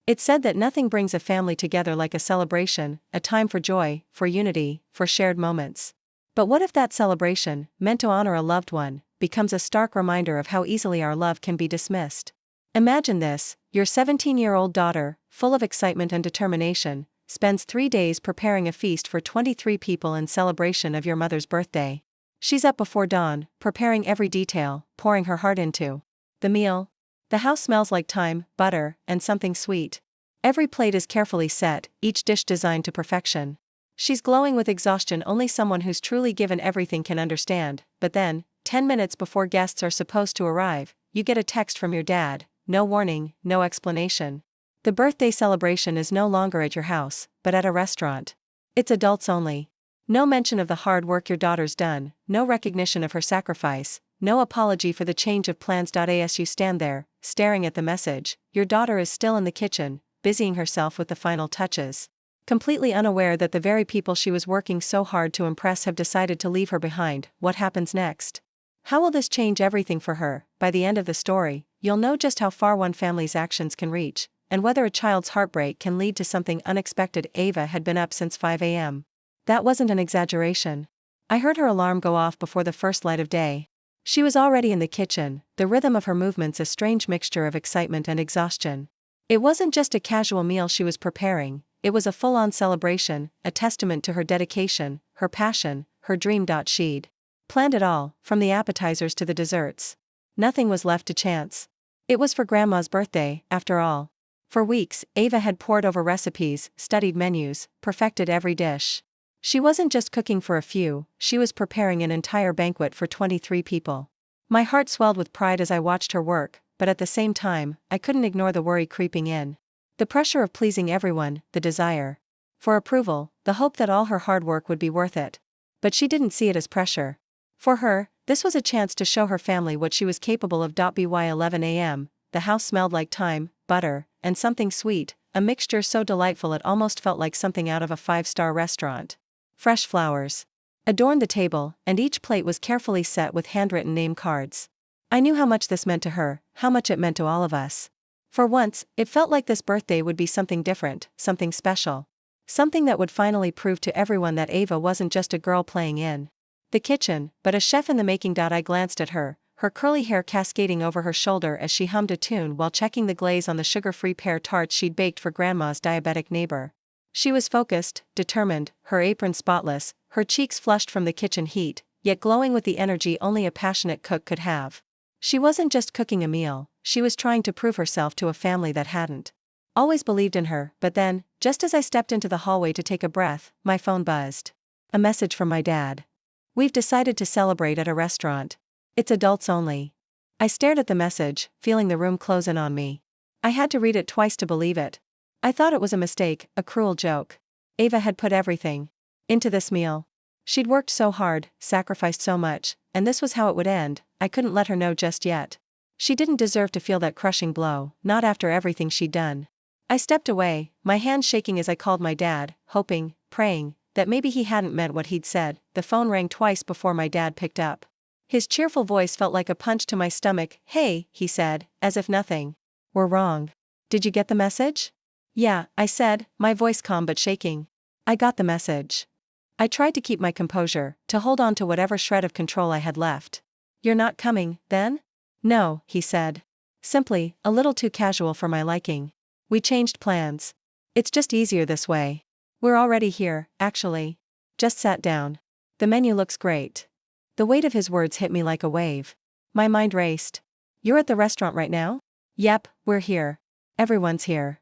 It said that nothing brings a family together like a celebration, a time for joy, for unity, for shared moments. But what if that celebration, meant to honor a loved one, becomes a stark reminder of how easily our love can be dismissed? Imagine this: your 17-year-old daughter, full of excitement and determination, spends 3 days preparing a feast for 23 people in celebration of your mother's birthday. She's up before dawn, preparing every detail, pouring her heart into the meal. The house smells like thyme, butter, and something sweet. Every plate is carefully set, each dish designed to perfection. She's glowing with exhaustion only someone who's truly given everything can understand, but then, 10 minutes before guests are supposed to arrive, you get a text from your dad, no warning, no explanation. The birthday celebration is no longer at your house, but at a restaurant. It's adults only. No mention of the hard work your daughter's done, no recognition of her sacrifice, no apology for the change of plans. As you stand there, staring at the message, your daughter is still in the kitchen, busying herself with the final touches. Completely unaware that the very people she was working so hard to impress have decided to leave her behind. What happens next? How will this change everything for her? By the end of the story, you'll know just how far one family's actions can reach, and whether a child's heartbreak can lead to something unexpected. Ava had been up since 5 a.m. That wasn't an exaggeration. I heard her alarm go off before the first light of day. She was already in the kitchen, the rhythm of her movements a strange mixture of excitement and exhaustion. It wasn't just a casual meal she was preparing, it was a full-on celebration, a testament to her dedication, her passion, her dream. She'd planned it all, from the appetizers to the desserts. Nothing was left to chance. It was for Grandma's birthday, after all. For weeks, Ava had pored over recipes, studied menus, perfected every dish. She wasn't just cooking for a few, she was preparing an entire banquet for 23 people. My heart swelled with pride as I watched her work, but at the same time, I couldn't ignore the worry creeping in. The pressure of pleasing everyone, the desire for approval, the hope that all her hard work would be worth it. But she didn't see it as pressure. For her, this was a chance to show her family what she was capable of. By 11 a.m., the house smelled like thyme, butter, and something sweet, a mixture so delightful it almost felt like something out of a 5-star restaurant. Fresh flowers adorned the table, and each plate was carefully set with handwritten name cards. I knew how much this meant to her, how much it meant to all of us. For once, it felt like this birthday would be something different, something special. Something that would finally prove to everyone that Ava wasn't just a girl playing in the kitchen, but a chef in the making. I glanced at her, her curly hair cascading over her shoulder as she hummed a tune while checking the glaze on the sugar-free pear tarts she'd baked for Grandma's diabetic neighbor. She was focused, determined, her apron spotless, her cheeks flushed from the kitchen heat, yet glowing with the energy only a passionate cook could have. She wasn't just cooking a meal, she was trying to prove herself to a family that hadn't always believed in her. But then, just as I stepped into the hallway to take a breath, my phone buzzed. A message from my dad. "We've decided to celebrate at a restaurant. It's adults only." I stared at the message, feeling the room close in on me. I had to read it twice to believe it. I thought it was a mistake, a cruel joke. Ava had put everything into this meal. She'd worked so hard, sacrificed so much, and this was how it would end. I couldn't let her know just yet. She didn't deserve to feel that crushing blow, not after everything she'd done. I stepped away, my hands shaking as I called my dad, hoping, praying, that maybe he hadn't meant what he'd said. The phone rang twice before my dad picked up. His cheerful voice felt like a punch to my stomach. "Hey," he said, as if nothing were wrong. "Did you get the message?" "Yeah," I said, my voice calm but shaking. "I got the message." I tried to keep my composure, to hold on to whatever shred of control I had left. "You're not coming, then?" "No," he said. Simply, a little too casual for my liking. "We changed plans. It's just easier this way. We're already here, actually. Just sat down. The menu looks great." The weight of his words hit me like a wave. My mind raced. "You're at the restaurant right now?" "Yep, we're here. Everyone's here."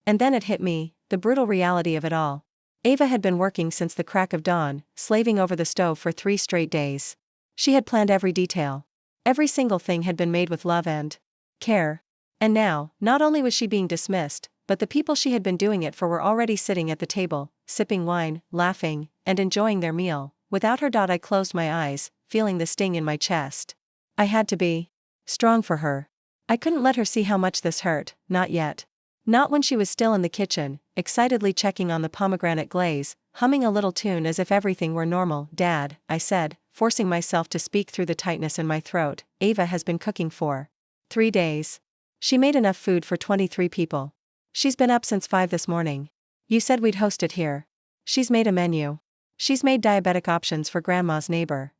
And then it hit me, the brutal reality of it all. Ava had been working since the crack of dawn, slaving over the stove for 3 straight days. She had planned every detail. Every single thing had been made with love and care. And now, not only was she being dismissed, but the people she had been doing it for were already sitting at the table, sipping wine, laughing, and enjoying their meal. Without her. I closed my eyes, feeling the sting in my chest. I had to be strong for her. I couldn't let her see how much this hurt, not yet. Not when she was still in the kitchen, excitedly checking on the pomegranate glaze, humming a little tune as if everything were normal. "Dad," I said, forcing myself to speak through the tightness in my throat, "Ava has been cooking for 3 days. She made enough food for 23 people. She's been up since 5 this morning. You said we'd host it here. She's made a menu. She's made diabetic options for Grandma's neighbor.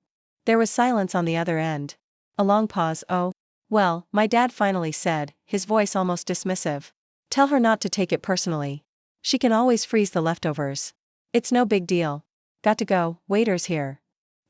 There was silence on the other end. A long pause. Oh. Well, my dad finally said, his voice almost dismissive. Tell her not to take it personally. She can always freeze the leftovers. It's no big deal. Got to go, waiter's here.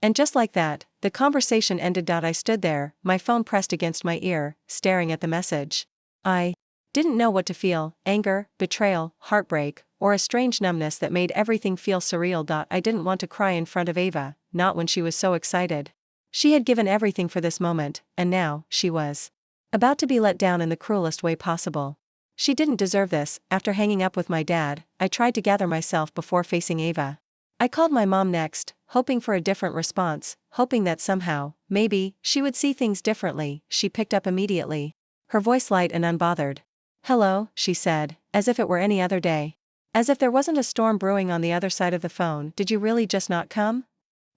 And just like that, the conversation ended. I stood there, my phone pressed against my ear, staring at the message. I didn't know what to feel, anger, betrayal, heartbreak, or a strange numbness that made everything feel surreal. I didn't want to cry in front of Ava, not when she was so excited. She had given everything for this moment, and now, she was about to be let down in the cruelest way possible. She didn't deserve this. After hanging up with my dad, I tried to gather myself before facing Ava. I called my mom next, hoping for a different response, hoping that somehow, maybe, she would see things differently. She picked up immediately. Her voice light and unbothered. Hello, she said, as if it were any other day. As if there wasn't a storm brewing on the other side of the phone. Did you really just not come?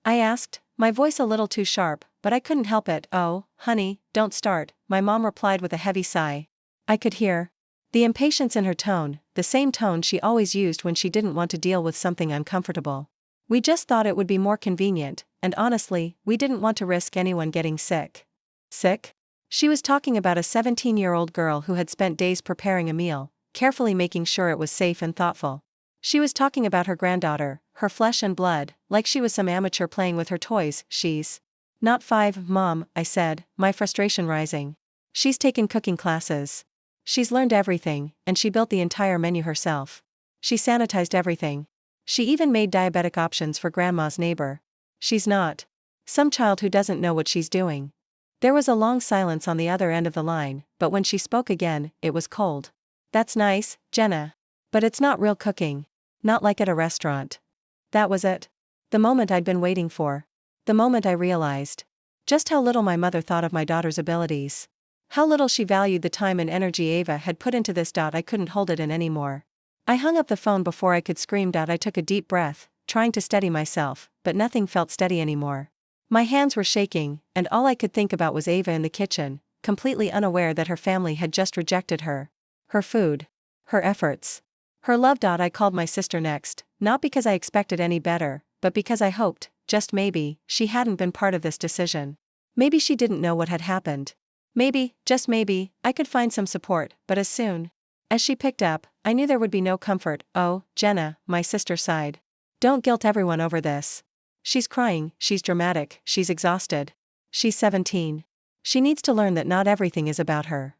I asked, my voice a little too sharp, but I couldn't help it. Oh, honey, don't start, my mom replied with a heavy sigh. I could hear the impatience in her tone, the same tone she always used when she didn't want to deal with something uncomfortable. We just thought it would be more convenient, and honestly, we didn't want to risk anyone getting sick. Sick? She was talking about a 17-year-old girl who had spent days preparing a meal, carefully making sure it was safe and thoughtful. She was talking about her granddaughter, her flesh and blood, like she was some amateur playing with her toys. She's not 5, Mom, I said, my frustration rising. She's taken cooking classes. She's learned everything, and she built the entire menu herself. She sanitized everything. She even made diabetic options for Grandma's neighbor. She's not some child who doesn't know what she's doing. There was a long silence on the other end of the line, but when she spoke again, it was cold. That's nice, Jenna. But it's not real cooking. Not like at a restaurant. That was it. The moment I'd been waiting for. The moment I realized just how little my mother thought of my daughter's abilities. How little she valued the time and energy Ava had put into this. I couldn't hold it in anymore. I hung up the phone before I could scream. I took a deep breath, trying to steady myself, but nothing felt steady anymore. My hands were shaking, and all I could think about was Ava in the kitchen, completely unaware that her family had just rejected her. Her food. Her efforts. Her love. I called my sister next, not because I expected any better, but because I hoped, just maybe, she hadn't been part of this decision. Maybe she didn't know what had happened. Maybe, just maybe, I could find some support. But as soon as she picked up, I knew there would be no comfort. Oh, Jenna, my sister sighed. Don't guilt everyone over this. She's crying, she's dramatic, she's exhausted. She's 17. She needs to learn that not everything is about her.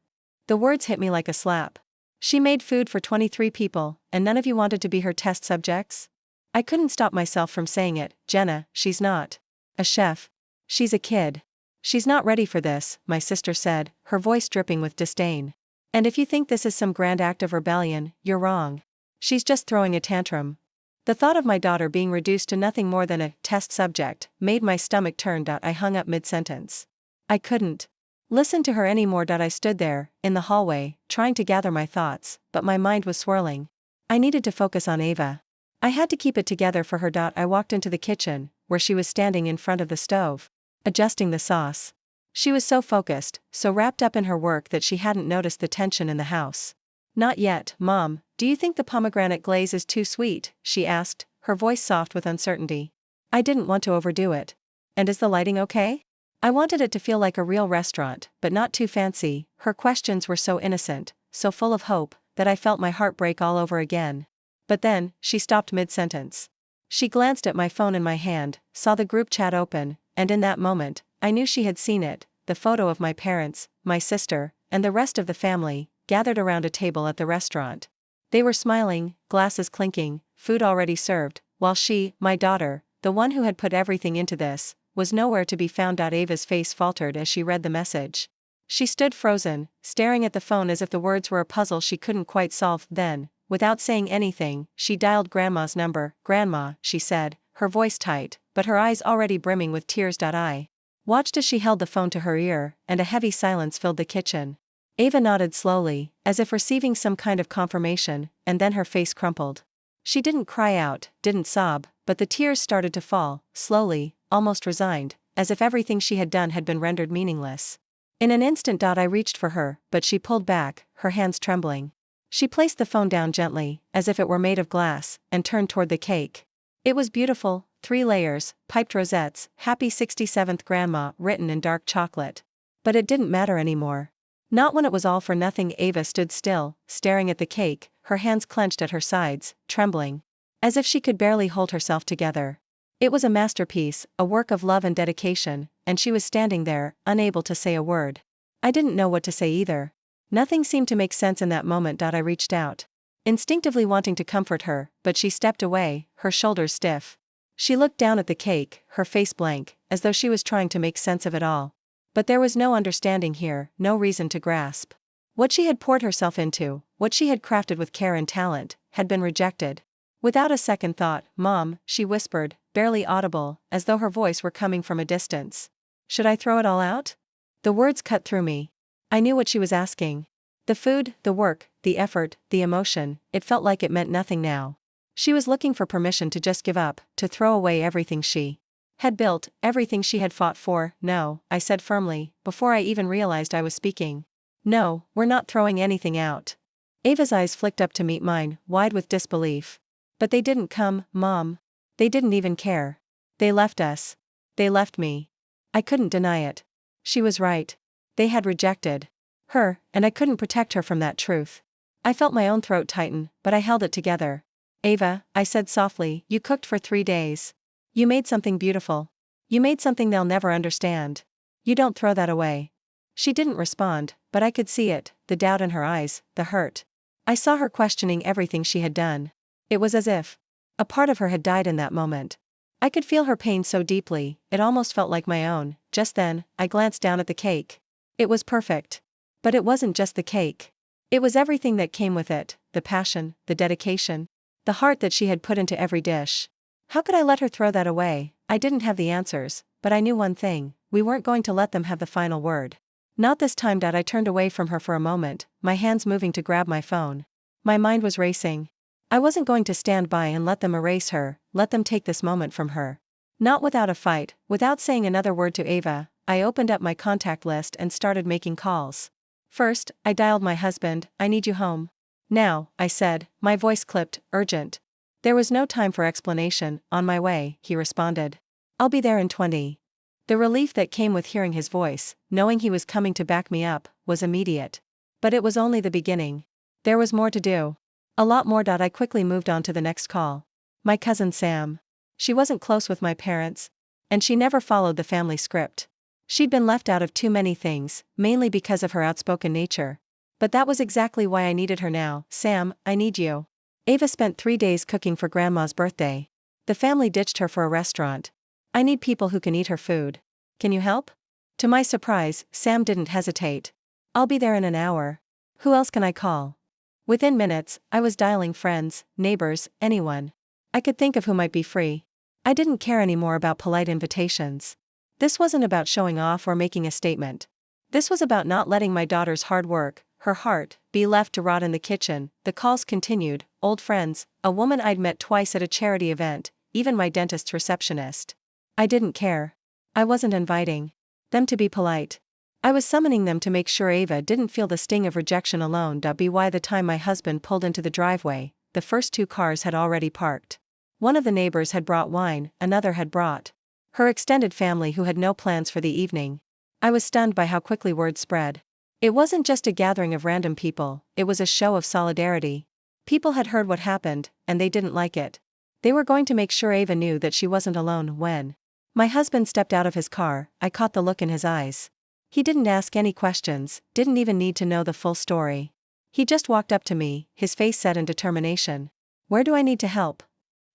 The words hit me like a slap. She made food for 23 people, and none of you wanted to be her test subjects? I couldn't stop myself from saying it. Jenna, she's not a chef. She's a kid. She's not ready for this, my sister said, her voice dripping with disdain. And if you think this is some grand act of rebellion, you're wrong. She's just throwing a tantrum. The thought of my daughter being reduced to nothing more than a test subject made my stomach turn. I hung up mid-sentence. I couldn't listen to her anymore. I stood there, in the hallway, trying to gather my thoughts, but my mind was swirling. I needed to focus on Ava. I had to keep it together for her. I walked into the kitchen, where she was standing in front of the stove, adjusting the sauce. She was so focused, so wrapped up in her work that she hadn't noticed the tension in the house. Not yet, Mom. Do you think the pomegranate glaze is too sweet? She asked, her voice soft with uncertainty. I didn't want to overdo it. And is the lighting okay? I wanted it to feel like a real restaurant, but not too fancy. Her questions were so innocent, so full of hope, that I felt my heart break all over again. But then, she stopped mid-sentence. She glanced at my phone in my hand, saw the group chat open, and in that moment, I knew she had seen it, the photo of my parents, my sister, and the rest of the family, gathered around a table at the restaurant. They were smiling, glasses clinking, food already served, while she, my daughter, the one who had put everything into this, was nowhere to be found. Ava's face faltered as she read the message. She stood frozen, staring at the phone as if the words were a puzzle she couldn't quite solve. Then, without saying anything, she dialed Grandma's number. Grandma, she said, her voice tight, but her eyes already brimming with tears. I watched as she held the phone to her ear, and a heavy silence filled the kitchen. Ava nodded slowly, as if receiving some kind of confirmation, and then her face crumpled. She didn't cry out, didn't sob, but the tears started to fall, slowly, almost resigned, as if everything she had done had been rendered meaningless. In an instant. I reached for her, but she pulled back, her hands trembling. She placed the phone down gently, as if it were made of glass, and turned toward the cake. It was beautiful, 3 layers, piped rosettes, Happy 67th Grandma written in dark chocolate. But it didn't matter anymore. Not when it was all for nothing. Ava stood still, staring at the cake, her hands clenched at her sides, trembling. As if she could barely hold herself together. It was a masterpiece, a work of love and dedication, and she was standing there, unable to say a word. I didn't know what to say either. Nothing seemed to make sense in that moment. I reached out, instinctively wanting to comfort her, but she stepped away, her shoulders stiff. She looked down at the cake, her face blank, as though she was trying to make sense of it all. But there was no understanding here, no reason to grasp. What she had poured herself into, what she had crafted with care and talent, had been rejected. Without a second thought, "Mom," she whispered, barely audible, as though her voice were coming from a distance. "Should I throw it all out?" The words cut through me. I knew what she was asking. The food, the work, the effort, the emotion, it felt like it meant nothing now. She was looking for permission to just give up, to throw away everything she had built, everything she had fought for. "No," I said firmly, before I even realized I was speaking. "No, we're not throwing anything out." Ava's eyes flicked up to meet mine, wide with disbelief. "But they didn't come, Mom. They didn't even care. They left us. They left me." I couldn't deny it. She was right. They had rejected her, and I couldn't protect her from that truth. I felt my own throat tighten, but I held it together. "Ava," I said softly, "you cooked for 3 days. You made something beautiful. You made something they'll never understand. You don't throw that away." She didn't respond, but I could see it, the doubt in her eyes, the hurt. I saw her questioning everything she had done. It was as if a part of her had died in that moment. I could feel her pain so deeply, it almost felt like my own. Just then, I glanced down at the cake. It was perfect. But it wasn't just the cake. It was everything that came with it, the passion, the dedication, the heart that she had put into every dish. How could I let her throw that away? I didn't have the answers, but I knew one thing: we weren't going to let them have the final word. Not this time. I turned away from her for a moment, my hands moving to grab my phone. My mind was racing. I wasn't going to stand by and let them erase her, let them take this moment from her. Not without a fight. Without saying another word to Ava, I opened up my contact list and started making calls. First, I dialed my husband. "I need you home now," I said, my voice clipped, urgent. There was no time for explanation. "On my way," he responded. "I'll be there in 20. The relief that came with hearing his voice, knowing he was coming to back me up, was immediate. But it was only the beginning. There was more to do. A lot more. I quickly moved on to the next call. My cousin Sam. She wasn't close with my parents. And she never followed the family script. She'd been left out of too many things, mainly because of her outspoken nature. But that was exactly why I needed her now. "Sam, I need you." Ava spent 3 days cooking for Grandma's birthday. The family ditched her for a restaurant. "I need people who can eat her food. Can you help?" To my surprise, Sam didn't hesitate. "I'll be there in an hour. Who else can I call?" Within minutes, I was dialing friends, neighbors, anyone I could think of who might be free. I didn't care anymore about polite invitations. This wasn't about showing off or making a statement. This was about not letting my daughter's hard work, her heart, be left to rot in the kitchen. The calls continued: old friends, a woman I'd met twice at a charity event, even my dentist's receptionist. I didn't care. I wasn't inviting them to be polite. I was summoning them to make sure Ava didn't feel the sting of rejection alone. By the time my husband pulled into the driveway, the first 2 cars had already parked. One of the neighbors had brought wine, another had brought her extended family who had no plans for the evening. I was stunned by how quickly word spread. It wasn't just a gathering of random people, it was a show of solidarity. People had heard what happened, and they didn't like it. They were going to make sure Ava knew that she wasn't alone. When my husband stepped out of his car, I caught the look in his eyes. He didn't ask any questions, didn't even need to know the full story. He just walked up to me, his face set in determination. "Where do I need to help?"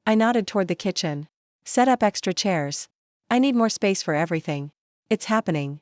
I nodded toward the kitchen. "Set up extra chairs. I need more space for everything. It's happening."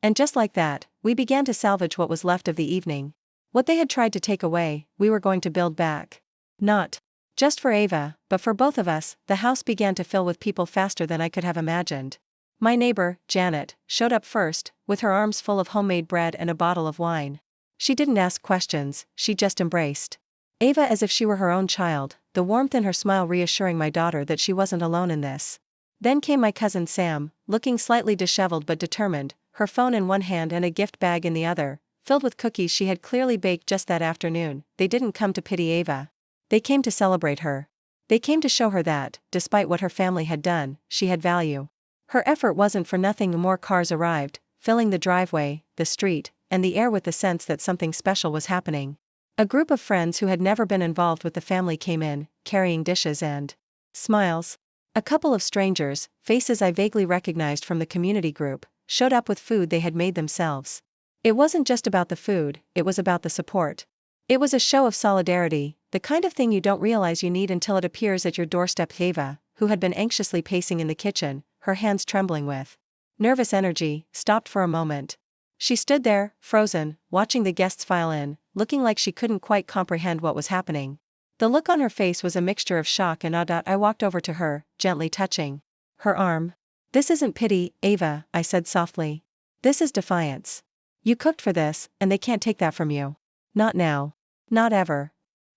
And just like that, we began to salvage what was left of the evening. What they had tried to take away, we were going to build back. Not just for Ava, but for both of us. The house began to fill with people faster than I could have imagined. My neighbor, Janet, showed up first, with her arms full of homemade bread and a bottle of wine. She didn't ask questions, she just embraced Ava as if she were her own child, the warmth in her smile reassuring my daughter that she wasn't alone in this. Then came my cousin Sam, looking slightly disheveled but determined, her phone in one hand and a gift bag in the other, filled with cookies she had clearly baked just that afternoon. They didn't come to pity Ava. They came to celebrate her. They came to show her that, despite what her family had done, she had value. Her effort wasn't for nothing. More cars arrived, filling the driveway, the street, and the air with the sense that something special was happening. A group of friends who had never been involved with the family came in, carrying dishes and smiles. A couple of strangers, faces I vaguely recognized from the community group, showed up with food they had made themselves. It wasn't just about the food, it was about the support. It was a show of solidarity, the kind of thing you don't realize you need until it appears at your doorstep. Ava, who had been anxiously pacing in the kitchen, her hands trembling with nervous energy, stopped for a moment. She stood there, frozen, watching the guests file in, looking like she couldn't quite comprehend what was happening. The look on her face was a mixture of shock and awe. I walked over to her, gently touching her arm. "This isn't pity, Ava," I said softly. "This is defiance. You cooked for this, and they can't take that from you. Not now. Not ever."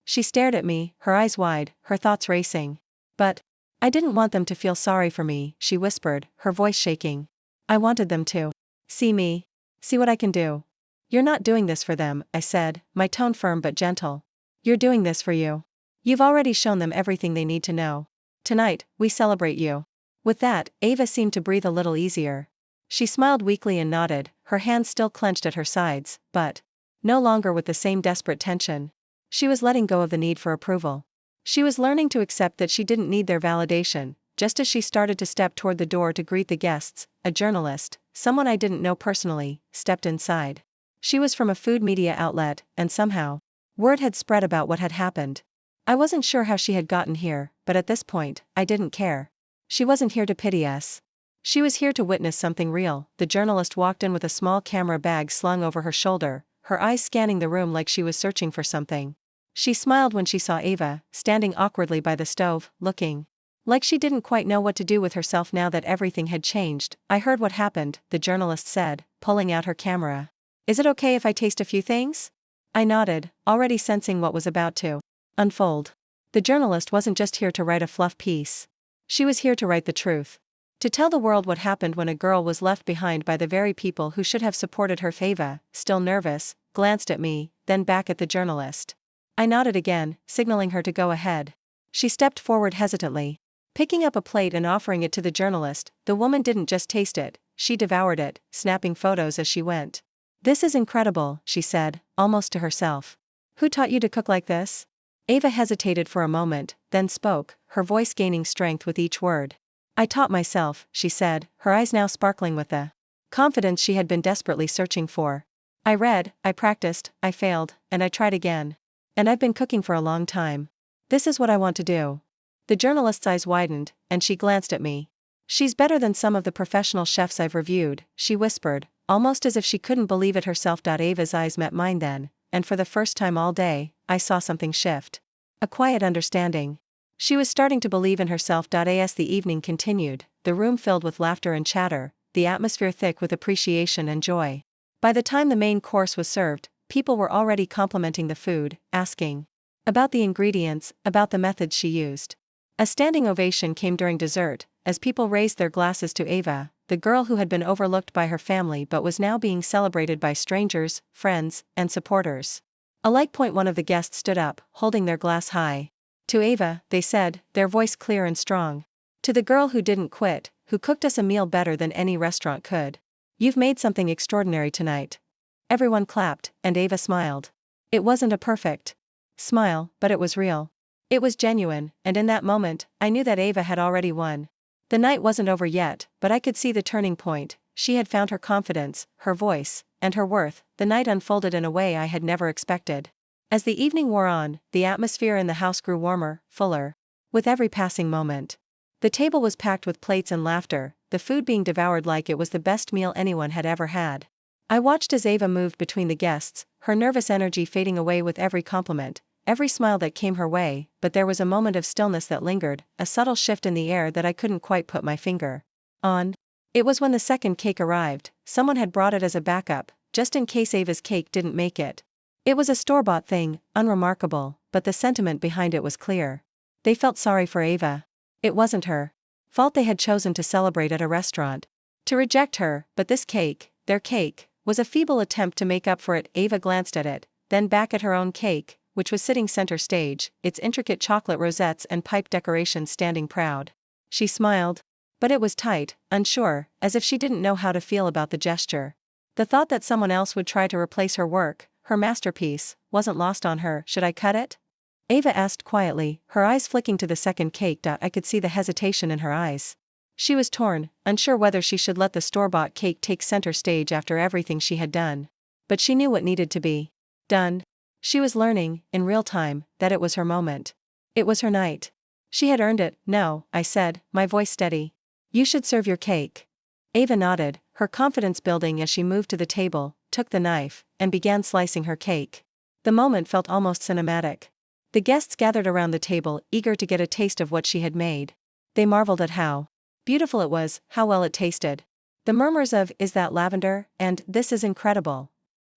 She stared at me, her eyes wide, her thoughts racing. "But I didn't want them to feel sorry for me," she whispered, her voice shaking. "I wanted them to see me. See what I can do." "You're not doing this for them," I said, my tone firm but gentle. "You're doing this for you. You've already shown them everything they need to know. Tonight, we celebrate you." With that, Ava seemed to breathe a little easier. She smiled weakly and nodded, her hands still clenched at her sides, but no longer with the same desperate tension. She was letting go of the need for approval. She was learning to accept that she didn't need their validation. Just as she started to step toward the door to greet the guests, a journalist, someone I didn't know personally, stepped inside. She was from a food media outlet, and somehow, word had spread about what had happened. I wasn't sure how she had gotten here, but at this point, I didn't care. She wasn't here to pity us. She was here to witness something real. The journalist walked in with a small camera bag slung over her shoulder, her eyes scanning the room like she was searching for something. She smiled when she saw Ava, standing awkwardly by the stove, looking like she didn't quite know what to do with herself now that everything had changed. "I heard what happened," the journalist said, pulling out her camera. "Is it okay if I taste a few things?" I nodded, already sensing what was about to unfold. The journalist wasn't just here to write a fluff piece. She was here to write the truth. To tell the world what happened when a girl was left behind by the very people who should have supported her. Ava, still nervous, glanced at me, then back at the journalist. I nodded again, signaling her to go ahead. She stepped forward hesitantly, picking up a plate and offering it to the journalist. The woman didn't just taste it, she devoured it, snapping photos as she went. "This is incredible," she said, almost to herself. "Who taught you to cook like this?" Ava hesitated for a moment, then spoke, her voice gaining strength with each word. "I taught myself," she said, her eyes now sparkling with the confidence she had been desperately searching for. "I read, I practiced, I failed, and I tried again. And I've been cooking for a long time. This is what I want to do." The journalist's eyes widened, and she glanced at me. "She's better than some of the professional chefs I've reviewed," she whispered, almost as if she couldn't believe it herself. Ava's eyes met mine then, and for the first time all day, I saw something shift. A quiet understanding. She was starting to believe in herself. As the evening continued, the room filled with laughter and chatter, the atmosphere thick with appreciation and joy. By the time the main course was served, people were already complimenting the food, asking about the ingredients, about the methods she used. A standing ovation came during dessert, as people raised their glasses to Ava, the girl who had been overlooked by her family but was now being celebrated by strangers, friends, and supporters. One of the guests stood up, holding their glass high. "To Ava," they said, their voice clear and strong. "To the girl who didn't quit, who cooked us a meal better than any restaurant could. You've made something extraordinary tonight." Everyone clapped, and Ava smiled. It wasn't a perfect smile, but it was real. It was genuine, and in that moment, I knew that Ava had already won. The night wasn't over yet, but I could see the turning point. She had found her confidence, her voice, and her worth. The night unfolded in a way I had never expected. As the evening wore on, the atmosphere in the house grew warmer, fuller. With every passing moment, the table was packed with plates and laughter, the food being devoured like it was the best meal anyone had ever had. I watched as Ava moved between the guests, her nervous energy fading away with every compliment, every smile that came her way, but there was a moment of stillness that lingered, a subtle shift in the air that I couldn't quite put my finger on. It was when the second cake arrived. Someone had brought it as a backup, just in case Ava's cake didn't make it. It was a store-bought thing, unremarkable, but the sentiment behind it was clear. They felt sorry for Ava. It wasn't her fault they had chosen to celebrate at a restaurant. To reject her, but this cake, their cake, was a feeble attempt to make up for it. Ava glanced at it, then back at her own cake, which was sitting center stage, its intricate chocolate rosettes and pipe decorations standing proud. She smiled. But it was tight, unsure, as if she didn't know how to feel about the gesture. The thought that someone else would try to replace her work, her masterpiece, wasn't lost on her. Should I cut it? Ava asked quietly, her eyes flicking to the second cake. I could see the hesitation in her eyes. She was torn, unsure whether she should let the store-bought cake take center stage after everything she had done. But she knew what needed to be done. She was learning, in real time, that it was her moment. It was her night. She had earned it. No, I said, my voice steady. You should serve your cake. Ava nodded, her confidence building as she moved to the table, took the knife, and began slicing her cake. The moment felt almost cinematic. The guests gathered around the table, eager to get a taste of what she had made. They marveled at how beautiful it was, how well it tasted. The murmurs of, "Is that lavender?" and "This is incredible,"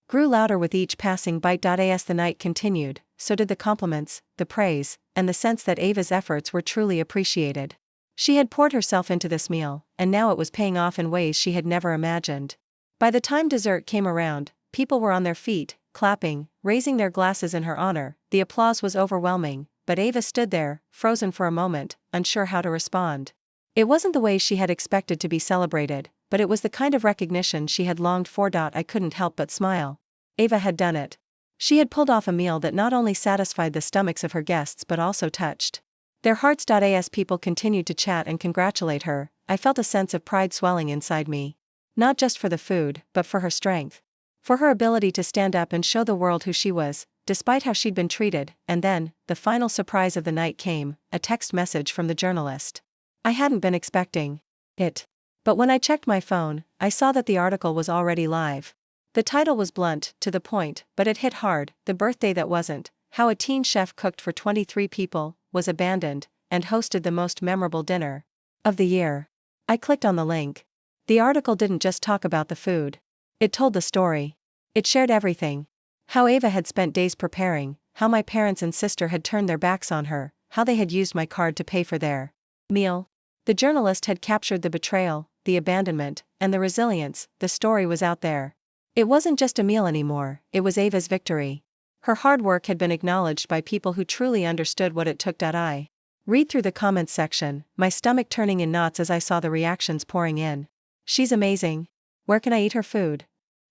grew louder with each passing bite. As the night continued, so did the compliments, the praise, and the sense that Ava's efforts were truly appreciated. She had poured herself into this meal, and now it was paying off in ways she had never imagined. By the time dessert came around, people were on their feet, clapping, raising their glasses in her honor. The applause was overwhelming, but Ava stood there, frozen for a moment, unsure how to respond. It wasn't the way she had expected to be celebrated, but it was the kind of recognition she had longed for. I couldn't help but smile. Ava had done it. She had pulled off a meal that not only satisfied the stomachs of her guests but also touched their hearts. As people continued to chat and congratulate her, I felt a sense of pride swelling inside me. Not just for the food, but for her strength. For her ability to stand up and show the world who she was, despite how she'd been treated. And then, the final surprise of the night came, a text message from the journalist. I hadn't been expecting it. But when I checked my phone, I saw that the article was already live. The title was blunt, to the point, but it hit hard: The Birthday That Wasn't, How a Teen Chef Cooked for 23 People, Was Abandoned, and Hosted the Most Memorable Dinner of the Year. I clicked on the link. The article didn't just talk about the food. It told the story. It shared everything. How Ava had spent days preparing, how my parents and sister had turned their backs on her, how they had used my card to pay for their meal. The journalist had captured the betrayal, the abandonment, and the resilience. The story was out there. It wasn't just a meal anymore, it was Ava's victory. Her hard work had been acknowledged by people who truly understood what it took. I read through the comments section, my stomach turning in knots as I saw the reactions pouring in. She's amazing. Where can I eat her food?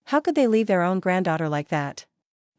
How could they leave their own granddaughter like that?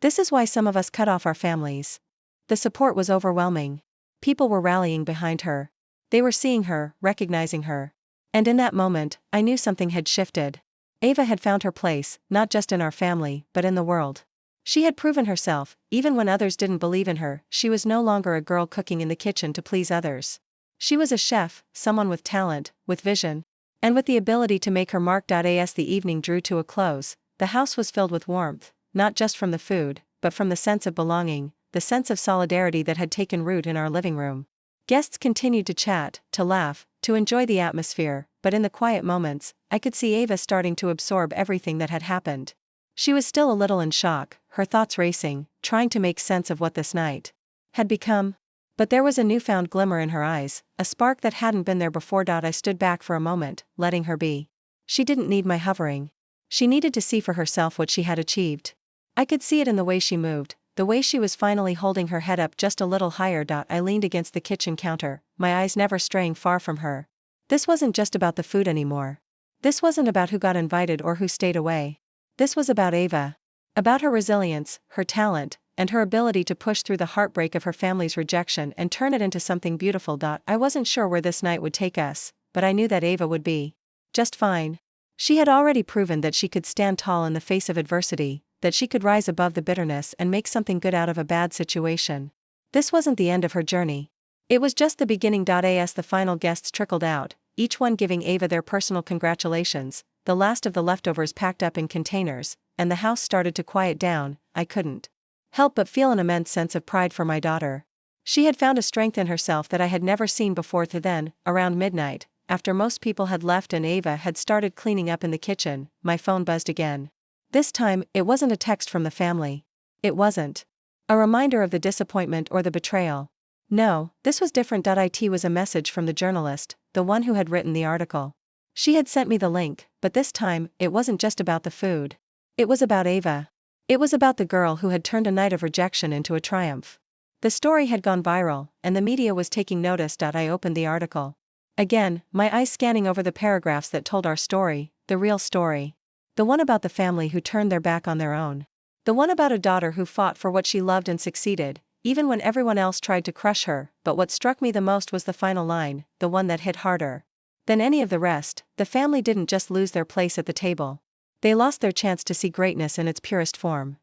This is why some of us cut off our families. The support was overwhelming. People were rallying behind her. They were seeing her, recognizing her. And in that moment, I knew something had shifted. Ava had found her place, not just in our family, but in the world. She had proven herself, even when others didn't believe in her. She was no longer a girl cooking in the kitchen to please others. She was a chef, someone with talent, with vision, and with the ability to make her mark. As the evening drew to a close, the house was filled with warmth, not just from the food, but from the sense of belonging, the sense of solidarity that had taken root in our living room. Guests continued to chat, to laugh, to enjoy the atmosphere, but in the quiet moments, I could see Ava starting to absorb everything that had happened. She was still a little in shock, her thoughts racing, trying to make sense of what this night had become. But there was a newfound glimmer in her eyes, a spark that hadn't been there before. I stood back for a moment, letting her be. She didn't need my hovering. She needed to see for herself what she had achieved. I could see it in the way she moved, the way she was finally holding her head up just a little higher. I leaned against the kitchen counter, my eyes never straying far from her. This wasn't just about the food anymore. This wasn't about who got invited or who stayed away. This was about Ava. About her resilience, her talent, and her ability to push through the heartbreak of her family's rejection and turn it into something beautiful. I wasn't sure where this night would take us, but I knew that Ava would be just fine. She had already proven that she could stand tall in the face of adversity, that she could rise above the bitterness and make something good out of a bad situation. This wasn't the end of her journey. It was just the beginning. As the final guests trickled out, each one giving Ava their personal congratulations, the last of the leftovers packed up in containers, and the house started to quiet down, I couldn't help but feel an immense sense of pride for my daughter. She had found a strength in herself that I had never seen before. Then, around midnight, after most people had left and Ava had started cleaning up in the kitchen, my phone buzzed again. This time, it wasn't a text from the family. It wasn't a reminder of the disappointment or the betrayal. No, this was different. It was a message from the journalist, the one who had written the article. She had sent me the link, but this time, it wasn't just about the food. It was about Ava. It was about the girl who had turned a night of rejection into a triumph. The story had gone viral, and the media was taking notice. I opened the article. Again, my eyes scanning over the paragraphs that told our story, the real story. The one about the family who turned their back on their own. The one about a daughter who fought for what she loved and succeeded, even when everyone else tried to crush her. But what struck me the most was the final line, the one that hit harder than any of the rest. The family didn't just lose their place at the table. They lost their chance to see greatness in its purest form.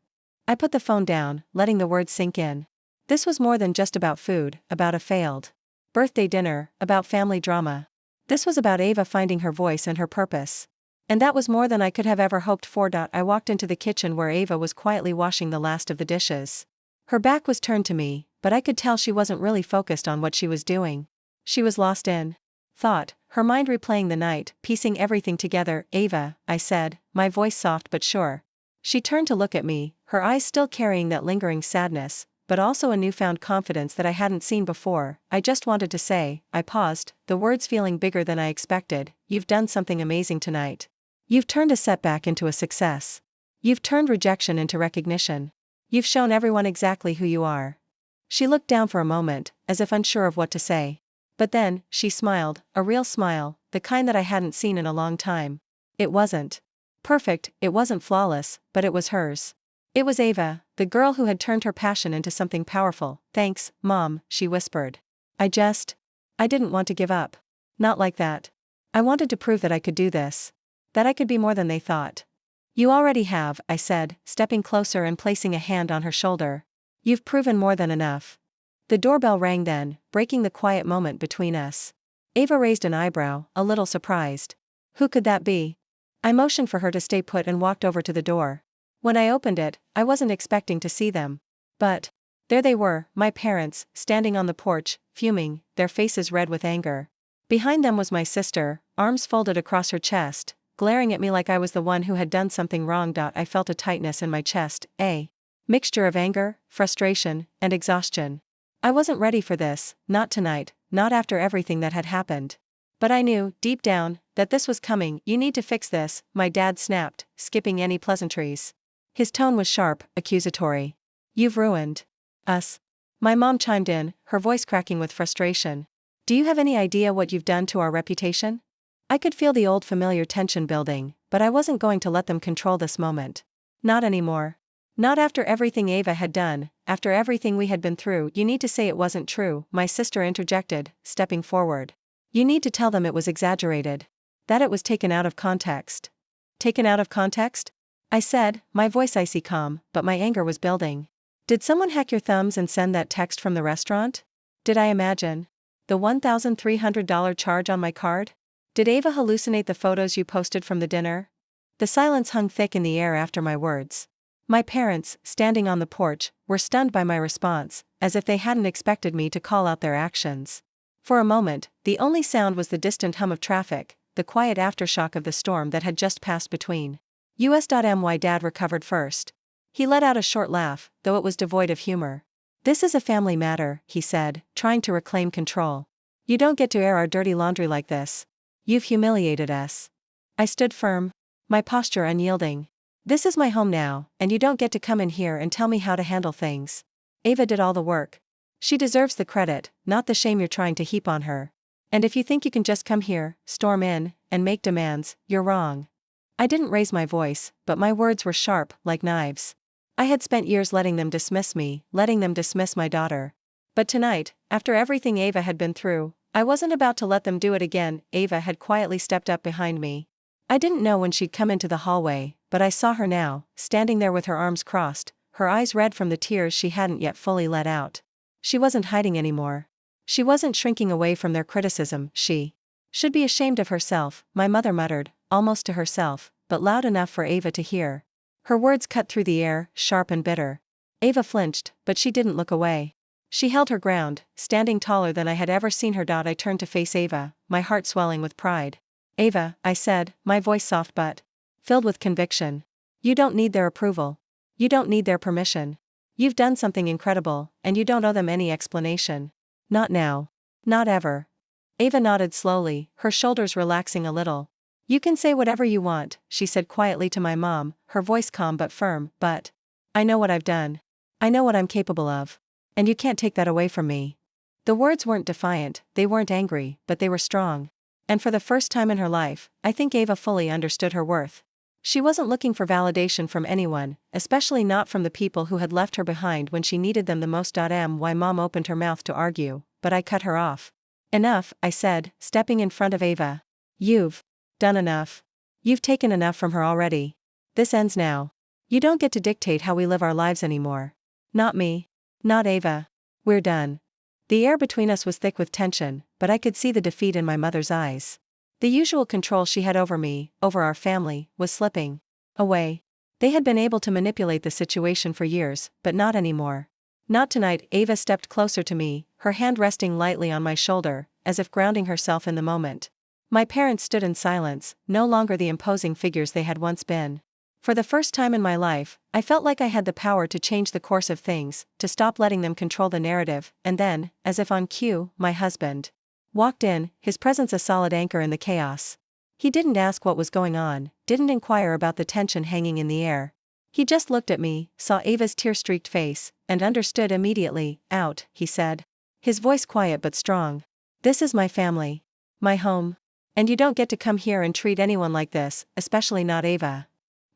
I put the phone down, letting the words sink in. This was more than just about food, about a failed birthday dinner, about family drama. This was about Ava finding her voice and her purpose. And that was more than I could have ever hoped for. I walked into the kitchen where Ava was quietly washing the last of the dishes. Her back was turned to me, but I could tell she wasn't really focused on what she was doing. She was lost in thought, her mind replaying the night, piecing everything together. Ava, I said, my voice soft but sure. She turned to look at me, her eyes still carrying that lingering sadness, but also a newfound confidence that I hadn't seen before. I just wanted to say, I paused, the words feeling bigger than I expected, you've done something amazing tonight. You've turned a setback into a success. You've turned rejection into recognition. You've shown everyone exactly who you are. She looked down for a moment, as if unsure of what to say. But then, she smiled, a real smile, the kind that I hadn't seen in a long time. It wasn't perfect, it wasn't flawless, but it was hers. It was Ava, the girl who had turned her passion into something powerful. Thanks, Mom, she whispered. I didn't want to give up. Not like that. I wanted to prove that I could do this. That I could be more than they thought. You already have, I said, stepping closer and placing a hand on her shoulder. You've proven more than enough. The doorbell rang then, breaking the quiet moment between us. Ava raised an eyebrow, a little surprised. Who could that be? I motioned for her to stay put and walked over to the door. When I opened it, I wasn't expecting to see them. But there they were, my parents, standing on the porch, fuming, their faces red with anger. Behind them was my sister, arms folded across her chest, glaring at me like I was the one who had done something wrong. I felt a tightness in my chest, a mixture of anger, frustration, and exhaustion. I wasn't ready for this, not tonight, not after everything that had happened. But I knew, deep down, that this was coming. You need to fix this, my dad snapped, skipping any pleasantries. His tone was sharp, accusatory. You've ruined us. My mom chimed in, her voice cracking with frustration. Do you have any idea what you've done to our reputation? I could feel the old familiar tension building, but I wasn't going to let them control this moment. Not anymore. Not after everything Ava had done, after everything we had been through. You need to say it wasn't true, my sister interjected, stepping forward. You need to tell them it was exaggerated. That it was taken out of context. Taken out of context? I said, my voice icy calm, but my anger was building. Did someone hack your thumbs and send that text from the restaurant? Did I imagine the $1,300 charge on my card? Did Ava hallucinate the photos you posted from the dinner? The silence hung thick in the air after my words. My parents, standing on the porch, were stunned by my response, as if they hadn't expected me to call out their actions. For a moment, the only sound was the distant hum of traffic, the quiet aftershock of the storm that had just passed between us. My dad recovered first. He let out a short laugh, though it was devoid of humor. This is a family matter, he said, trying to reclaim control. You don't get to air our dirty laundry like this. You've humiliated us. I stood firm, my posture unyielding. This is my home now, and you don't get to come in here and tell me how to handle things. Ava did all the work. She deserves the credit, not the shame you're trying to heap on her. And if you think you can just come here, storm in, and make demands, you're wrong. I didn't raise my voice, but my words were sharp, like knives. I had spent years letting them dismiss me, letting them dismiss my daughter. But tonight, after everything Ava had been through, I wasn't about to let them do it again. Ava had quietly stepped up behind me. I didn't know when she'd come into the hallway, but I saw her now, standing there with her arms crossed, her eyes red from the tears she hadn't yet fully let out. She wasn't hiding anymore. She wasn't shrinking away from their criticism. She should be ashamed of herself, my mother muttered, almost to herself, but loud enough for Ava to hear. Her words cut through the air, sharp and bitter. Ava flinched, but she didn't look away. She held her ground, standing taller than I had ever seen her. I turned to face Ava, my heart swelling with pride. Ava, I said, my voice soft but filled with conviction. You don't need their approval. You don't need their permission. You've done something incredible, and you don't owe them any explanation. Not now. Not ever. Ava nodded slowly, her shoulders relaxing a little. You can say whatever you want, she said quietly to my mom, her voice calm but firm, but I know what I've done. I know what I'm capable of. And you can't take that away from me. The words weren't defiant, they weren't angry, but they were strong. And for the first time in her life, I think Ava fully understood her worth. She wasn't looking for validation from anyone, especially not from the people who had left her behind when she needed them the most. My mom opened her mouth to argue, but I cut her off. Enough, I said, stepping in front of Ava. You've done enough. You've taken enough from her already. This ends now. You don't get to dictate how we live our lives anymore. Not me. Not Ava. We're done. The air between us was thick with tension, but I could see the defeat in my mother's eyes. The usual control she had over me, over our family, was slipping away. They had been able to manipulate the situation for years, but not anymore. Not tonight. Ava stepped closer to me, her hand resting lightly on my shoulder, as if grounding herself in the moment. My parents stood in silence, no longer the imposing figures they had once been. For the first time in my life, I felt like I had the power to change the course of things, to stop letting them control the narrative, and then, as if on cue, my husband walked in, his presence a solid anchor in the chaos. He didn't ask what was going on, didn't inquire about the tension hanging in the air. He just looked at me, saw Ava's tear-streaked face, and understood immediately. Out, he said. His voice quiet but strong. This is my family. My home. And you don't get to come here and treat anyone like this, especially not Ava.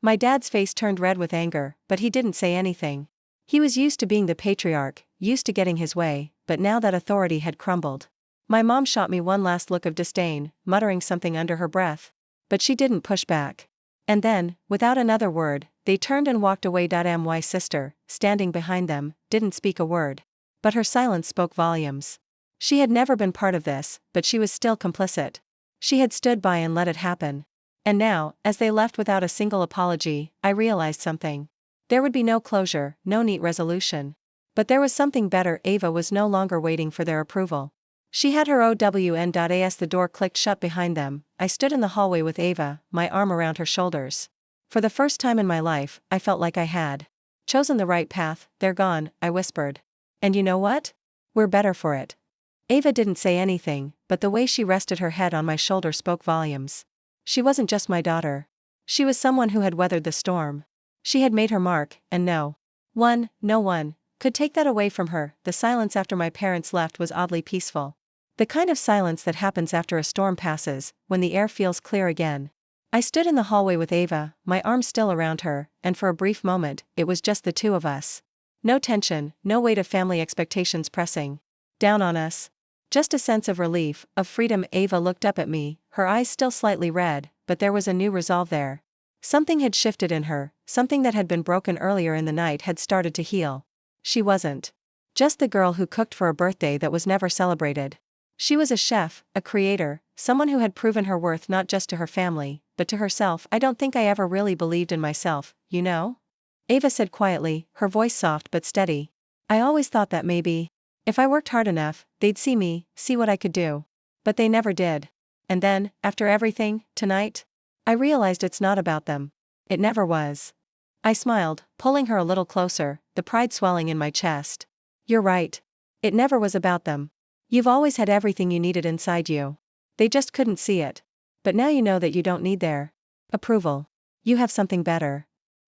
My dad's face turned red with anger, but he didn't say anything. He was used to being the patriarch, used to getting his way, but now that authority had crumbled. My mom shot me one last look of disdain, muttering something under her breath. But she didn't push back. And then, without another word, they turned and walked away. My sister, standing behind them, didn't speak a word. But her silence spoke volumes. She had never been part of this, but she was still complicit. She had stood by and let it happen. And now, as they left without a single apology, I realized something. There would be no closure, no neat resolution. But there was something better. Ava was no longer waiting for their approval. She had her own. As the door clicked shut behind them, I stood in the hallway with Ava, my arm around her shoulders. For the first time in my life, I felt like I had chosen the right path. They're gone, I whispered. And you know what? We're better for it. Ava didn't say anything, but the way she rested her head on my shoulder spoke volumes. She wasn't just my daughter. She was someone who had weathered the storm. She had made her mark, and no one, could take that away from her. The silence after my parents left was oddly peaceful. The kind of silence that happens after a storm passes, when the air feels clear again. I stood in the hallway with Ava, my arm still around her, and for a brief moment, it was just the two of us. No tension, no weight of family expectations pressing down on us. Just a sense of relief, of freedom. Ava looked up at me, her eyes still slightly red, but there was a new resolve there. Something had shifted in her, something that had been broken earlier in the night had started to heal. She wasn't just the girl who cooked for a birthday that was never celebrated. She was a chef, a creator, someone who had proven her worth not just to her family, but to herself. I don't think I ever really believed in myself, you know? Ava said quietly, her voice soft but steady. I always thought that maybe, if I worked hard enough, they'd see me, see what I could do. But they never did. And then, after everything, tonight, I realized it's not about them. It never was. I smiled, pulling her a little closer, the pride swelling in my chest. You're right. It never was about them. You've always had everything you needed inside you. They just couldn't see it. But now you know that you don't need their approval. You have something better.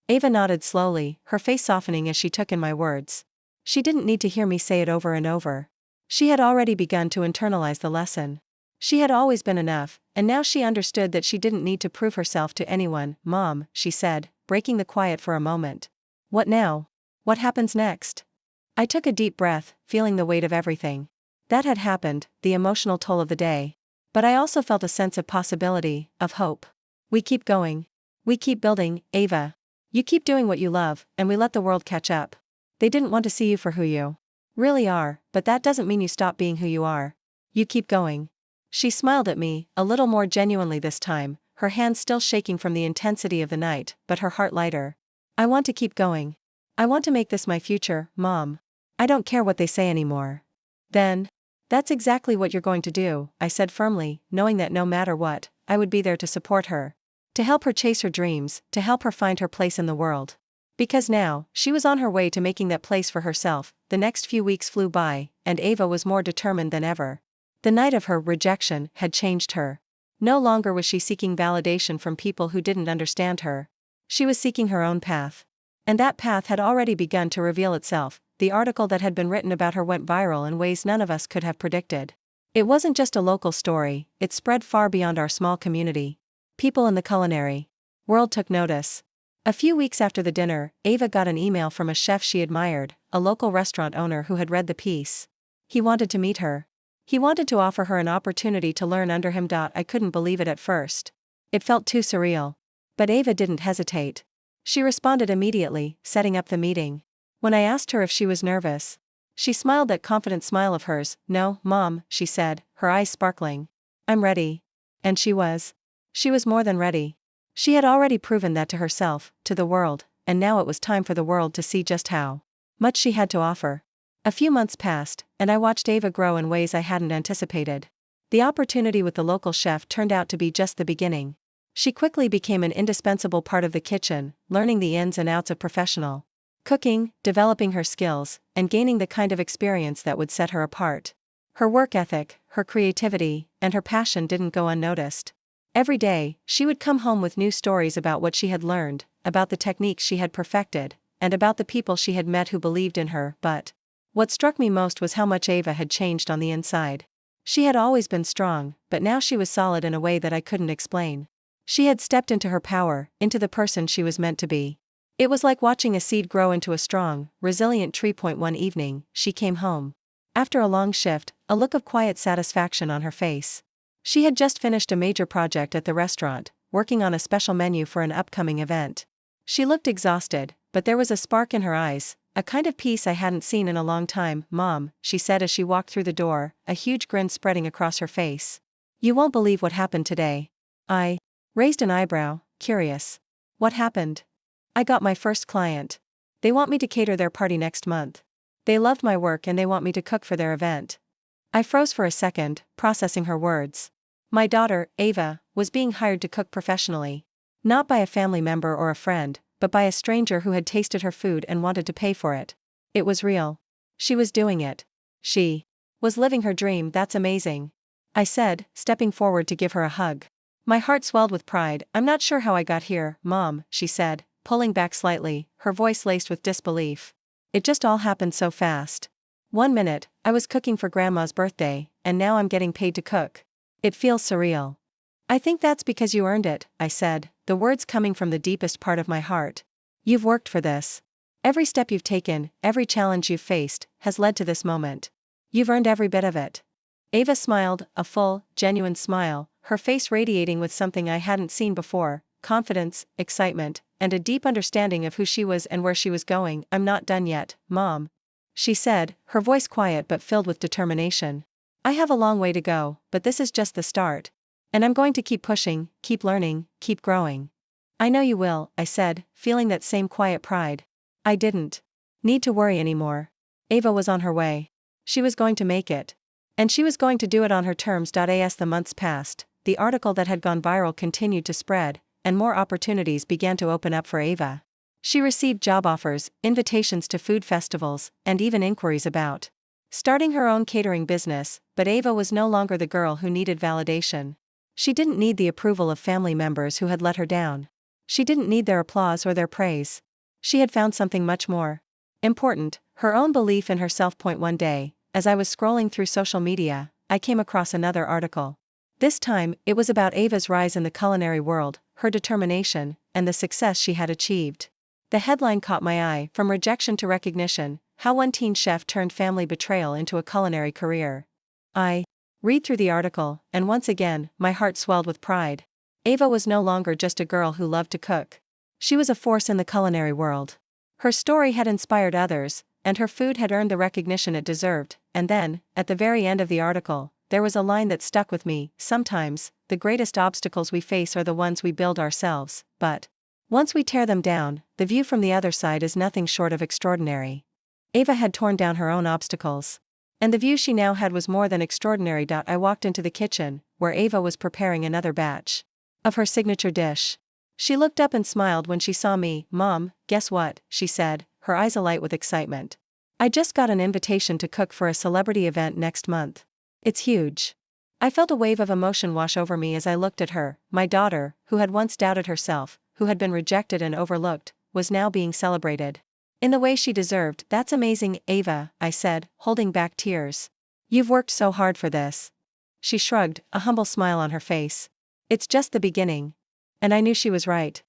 Ava nodded slowly, her face softening as she took in my words. She didn't need to hear me say it over and over. She had already begun to internalize the lesson. She had always been enough, and now she understood that she didn't need to prove herself to anyone. Mom, she said, breaking the quiet for a moment. What now? What happens next? I took a deep breath, feeling the weight of everything that had happened, the emotional toll of the day. But I also felt a sense of possibility, of hope. We keep going. We keep building, Ava. You keep doing what you love, and we let the world catch up. They didn't want to see you for who you really are, but that doesn't mean you stop being who you are. You keep going. She smiled at me, a little more genuinely this time, her hands still shaking from the intensity of the night, but her heart lighter. I want to keep going. I want to make this my future, Mom. I don't care what they say anymore. Then, that's exactly what you're going to do, I said firmly, knowing that no matter what, I would be there to support her. To help her chase her dreams, to help her find her place in the world. Because now, she was on her way to making that place for herself. The next few weeks flew by, and Ava was more determined than ever. The night of her rejection had changed her. No longer was she seeking validation from people who didn't understand her. She was seeking her own path. And that path had already begun to reveal itself. The article that had been written about her went viral in ways none of us could have predicted. It wasn't just a local story, it spread far beyond our small community. People in the culinary world took notice. A few weeks after the dinner, Ava got an email from a chef she admired, a local restaurant owner who had read the piece. He wanted to meet her. He wanted to offer her an opportunity to learn under him. I couldn't believe it at first. It felt too surreal. But Ava didn't hesitate. She responded immediately, setting up the meeting. When I asked her if she was nervous, she smiled that confident smile of hers. "No, Mom," she said, her eyes sparkling. "I'm ready." And she was. She was more than ready. She had already proven that to herself, to the world, and now it was time for the world to see just how much she had to offer. A few months passed, and I watched Ava grow in ways I hadn't anticipated. The opportunity with the local chef turned out to be just the beginning. She quickly became an indispensable part of the kitchen, learning the ins and outs of professional cooking, developing her skills, and gaining the kind of experience that would set her apart. Her work ethic, her creativity, and her passion didn't go unnoticed. Every day, she would come home with new stories about what she had learned, about the techniques she had perfected, and about the people she had met who believed in her. But what struck me most was how much Ava had changed on the inside. She had always been strong, but now she was solid in a way that I couldn't explain. She had stepped into her power, into the person she was meant to be. It was like watching a seed grow into a strong, resilient tree. One evening, she came home. After a long shift, a look of quiet satisfaction on her face. She had just finished a major project at the restaurant, working on a special menu for an upcoming event. She looked exhausted, but there was a spark in her eyes, a kind of peace I hadn't seen in a long time. "Mom," she said as she walked through the door, a huge grin spreading across her face. "You won't believe what happened today." I raised an eyebrow, curious. "What happened?" "I got my first client. They want me to cater their party next month. They loved my work and they want me to cook for their event." I froze for a second, processing her words. My daughter, Ava, was being hired to cook professionally. Not by a family member or a friend, but by a stranger who had tasted her food and wanted to pay for it. It was real. She was doing it. She was living her dream. "That's amazing," I said, stepping forward to give her a hug. My heart swelled with pride. "I'm not sure how I got here, Mom," she said, pulling back slightly, her voice laced with disbelief. "It just all happened so fast. One minute, I was cooking for Grandma's birthday, and now I'm getting paid to cook. It feels surreal." "I think that's because you earned it," I said, the words coming from the deepest part of my heart. "You've worked for this. Every step you've taken, every challenge you've faced, has led to this moment. You've earned every bit of it." Ava smiled, a full, genuine smile, her face radiating with something I hadn't seen before: confidence, excitement, and a deep understanding of who she was and where she was going. "I'm not done yet, Mom," she said, her voice quiet but filled with determination. "I have a long way to go, but this is just the start. And I'm going to keep pushing, keep learning, keep growing." "I know you will," I said, feeling that same quiet pride. I didn't need to worry anymore. Ava was on her way. She was going to make it. And she was going to do it on her terms. As the months passed, the article that had gone viral continued to spread, and more opportunities began to open up for Ava. She received job offers, invitations to food festivals, and even inquiries about starting her own catering business. But Ava was no longer the girl who needed validation. She didn't need the approval of family members who had let her down. She didn't need their applause or their praise. She had found something much more important: her own belief in herself. One day, as I was scrolling through social media, I came across another article. This time, it was about Ava's rise in the culinary world, her determination, and the success she had achieved. The headline caught my eye: "From rejection to recognition, how one teen chef turned family betrayal into a culinary career." I read through the article, and once again, my heart swelled with pride. Ava was no longer just a girl who loved to cook. She was a force in the culinary world. Her story had inspired others, and her food had earned the recognition it deserved. And then, at the very end of the article, there was a line that stuck with me: "Sometimes, the greatest obstacles we face are the ones we build ourselves, but once we tear them down, the view from the other side is nothing short of extraordinary." Ava had torn down her own obstacles. And the view she now had was more than extraordinary. I walked into the kitchen, where Ava was preparing another batch of her signature dish. She looked up and smiled when she saw me. "Mom, guess what?" she said, her eyes alight with excitement. "I just got an invitation to cook for a celebrity event next month. It's huge." I felt a wave of emotion wash over me as I looked at her. My daughter, who had once doubted herself, who had been rejected and overlooked, was now being celebrated. In the way she deserved. That's amazing, Ava, I said, holding back tears. You've worked so hard for this. She shrugged, a humble smile on her face. It's just the beginning. And I knew she was right.